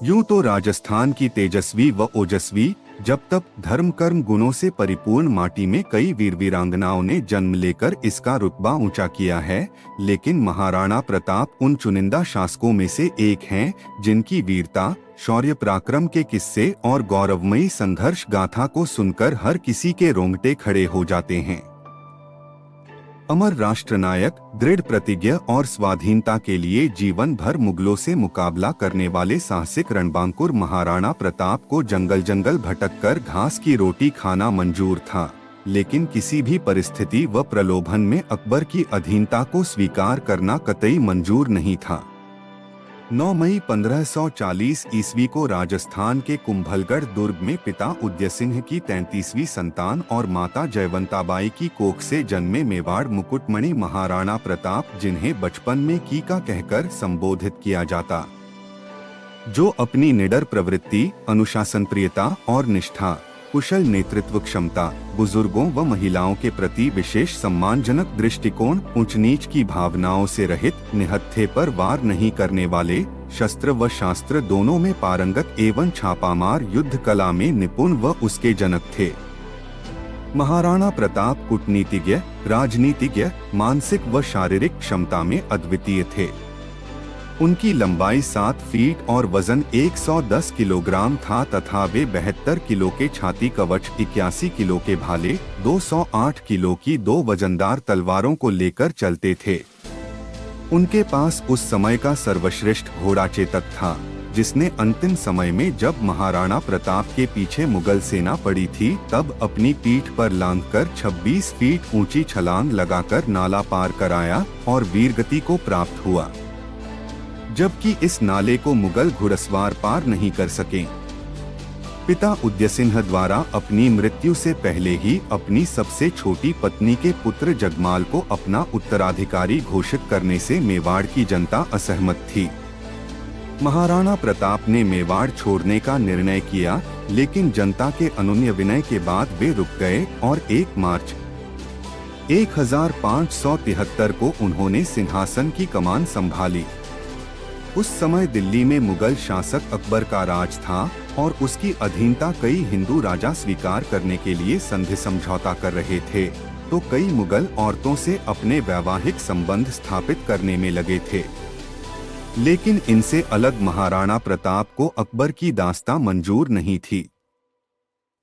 यूं तो राजस्थान की तेजस्वी व ओजस्वी जब तप धर्म कर्म गुणों से परिपूर्ण माटी में कई वीर वीरांगनाओं ने जन्म लेकर इसका रुतबा ऊंचा किया है, लेकिन महाराणा प्रताप उन चुनिंदा शासकों में से एक हैं जिनकी वीरता, शौर्य पराक्रम के किस्से और गौरवमयी संघर्ष गाथा को सुनकर हर किसी के रोंगटे खड़े हो जाते हैं। अमर राष्ट्रनायक, दृढ़ प्रतिज्ञ और स्वाधीनता के लिए जीवन भर मुगलों से मुकाबला करने वाले साहसिक रणबांकुर महाराणा प्रताप को जंगल जंगल भटककर घास की रोटी खाना मंजूर था, लेकिन किसी भी परिस्थिति व प्रलोभन में अकबर की अधीनता को स्वीकार करना कतई मंजूर नहीं था। 9 मई 1540 ईस्वी को राजस्थान के कुंभलगढ़ दुर्ग में पिता उदयसिंह की 33वीं संतान और माता जयवंताबाई की कोख से जन्मे मेवाड़ मुकुटमणि महाराणा प्रताप, जिन्हें बचपन में कीका कहकर संबोधित किया जाता, जो अपनी निडर प्रवृत्ति, अनुशासन प्रियता और निष्ठा, कुशल नेतृत्व क्षमता, बुजुर्गों व महिलाओं के प्रति विशेष सम्मानजनक दृष्टिकोण, ऊंच नीच की भावनाओं से रहित, निहत्थे पर वार नहीं करने वाले, शस्त्र व शास्त्र दोनों में पारंगत एवं छापामार युद्ध कला में निपुण व उसके जनक थे। महाराणा प्रताप कूटनीतिज्ञ, राजनीतिज्ञ, मानसिक व शारीरिक क्षमता में अद्वितीय थे। उनकी लंबाई 7 फीट और वजन 110 किलोग्राम था तथा वे 72 किलो के छाती कवच, 81 किलो के भाले, 208 किलो की 2 वजनदार तलवारों को लेकर चलते थे। उनके पास उस समय का सर्वश्रेष्ठ घोड़ा चेतक था, जिसने अंतिम समय में जब महाराणा प्रताप के पीछे मुगल सेना पड़ी थी तब अपनी पीठ पर लांघकर 26 फीट ऊंची छलांग लगाकर नाला पार कराया और वीरगति को प्राप्त हुआ, जबकि इस नाले को मुगल घुड़सवार पार नहीं कर सके। पिता उदयसिंह द्वारा अपनी मृत्यु से पहले ही अपनी सबसे छोटी पत्नी के पुत्र जगमाल को अपना उत्तराधिकारी घोषित करने से मेवाड़ की जनता असहमत थी। महाराणा प्रताप ने मेवाड़ छोड़ने का निर्णय किया, लेकिन जनता के अनुनय विनय के बाद वे रुक गए और 1 मार्च 1573 को उन्होंने सिंहासन की कमान संभाली। उस समय दिल्ली में मुगल शासक अकबर का राज था और उसकी अधीनता कई हिंदू राजा स्वीकार करने के लिए संधि समझौता कर रहे थे, तो कई मुगल औरतों से अपने वैवाहिक संबंध स्थापित करने में लगे थे। लेकिन इनसे अलग महाराणा प्रताप को अकबर की दास्तां मंजूर नहीं थी।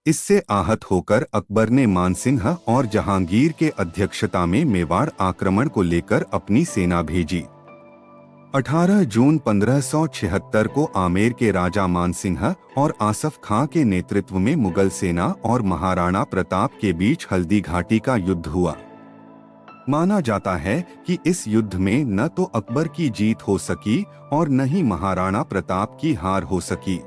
इससे आहत होकर अकबर ने मानसिंह और जहांगीर के अध्यक्षता में मेवाड़ आक्रमण को लेकर अपनी सेना भेजी। 18 जून 1576 को आमेर के राजा मानसिंह और आसफ खां के नेतृत्व में मुगल सेना और महाराणा प्रताप के बीच हल्दी घाटी का युद्ध हुआ। माना जाता है कि इस युद्ध में न तो अकबर की जीत हो सकी और न ही महाराणा प्रताप की हार हो सकी।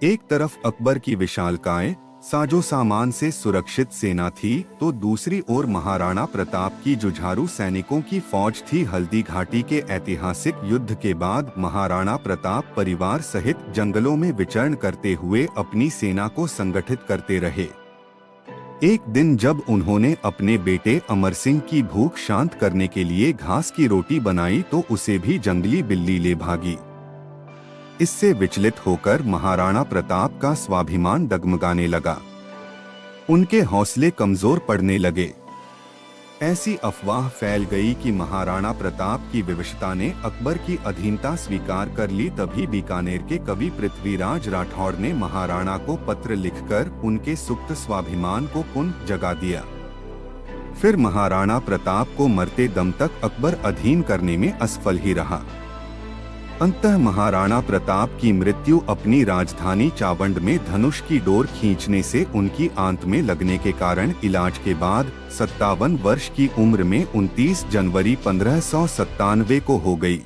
एक तरफ अकबर की विशालकाय साजो सामान से सुरक्षित सेना थी, तो दूसरी ओर महाराणा प्रताप की जुझारू सैनिकों की फौज थी। हल्दी घाटी के ऐतिहासिक युद्ध के बाद महाराणा प्रताप परिवार सहित जंगलों में विचरण करते हुए अपनी सेना को संगठित करते रहे। एक दिन जब उन्होंने अपने बेटे अमर सिंह की भूख शांत करने के लिए घास की रोटी बनाई तो उसे भी जंगली बिल्ली ले भागी। इससे विचलित होकर महाराणा प्रताप का स्वाभिमान डगमगाने लगा, उनके हौसले कमजोर पड़ने लगे। ऐसी अफवाह फैल गई कि महाराणा प्रताप की विवशता ने अकबर की अधीनता स्वीकार कर ली। तभी बीकानेर के कवि पृथ्वीराज राठौड़ ने महाराणा को पत्र लिखकर उनके सुप्त स्वाभिमान को पुनः जगा दिया। फिर महाराणा प्रताप को मरते दम तक अकबर अधीन करने में असफल ही रहा। अंततः महाराणा प्रताप की मृत्यु अपनी राजधानी चावंड में धनुष की डोर खींचने से उनकी आंत में लगने के कारण इलाज के बाद 57 वर्ष की उम्र में 29 जनवरी 1597 को हो गई।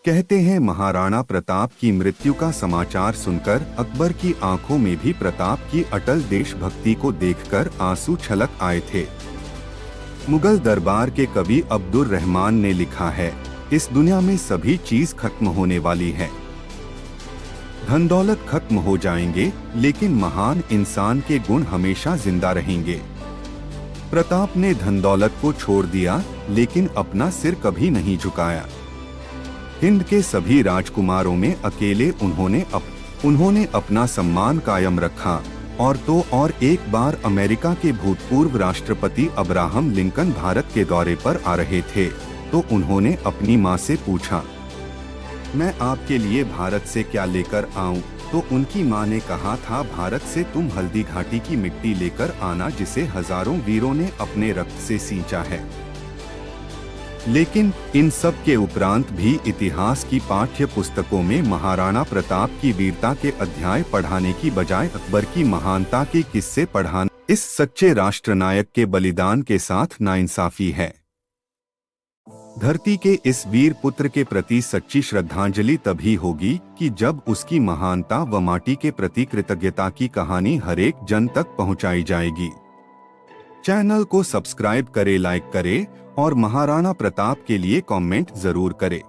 कहते हैं महाराणा प्रताप की मृत्यु का समाचार सुनकर अकबर की आंखों में भी प्रताप की अटल देशभक्ति को देखकर आंसू छलक आए थे। मुगल दरबार के कवि अब्दुर रहमान ने लिखा है, इस दुनिया में सभी चीज खत्म होने वाली है। धन दौलत खत्म हो जाएंगे, लेकिन महान इंसान के गुण हमेशा जिंदा रहेंगे। प्रताप ने धन दौलत को छोड़ दिया, लेकिन अपना सिर कभी नहीं झुकाया। हिंद के सभी राजकुमारों में अकेले उन्होंने अपना सम्मान कायम रखा। और तो और एक बार अमेरिका के भूतपूर्व राष्ट्रपति अब्राहम लिंकन भारत के दौरे पर आ रहे थे, तो उन्होंने अपनी माँ से पूछा, मैं आपके लिए भारत से क्या लेकर आऊं? तो उनकी माँ ने कहा था, भारत से तुम हल्दी घाटी की मिट्टी लेकर आना, जिसे हजारों वीरों ने अपने रक्त से सींचा है। लेकिन इन सब के उपरांत भी इतिहास की पाठ्य पुस्तकों में महाराणा प्रताप की वीरता के अध्याय पढ़ाने की बजाय अकबर की महानता के किस्से पढ़ाना इस सच्चे राष्ट्रनायक के बलिदान के साथ नाइंसाफी है। धरती के इस वीर पुत्र के प्रति सच्ची श्रद्धांजलि तभी होगी कि जब उसकी महानता व माटी के प्रति कृतज्ञता की कहानी हरेक जन तक पहुंचाई जाएगी। चैनल को सब्सक्राइब करें, लाइक करें और महाराणा प्रताप के लिए कमेंट जरूर करें।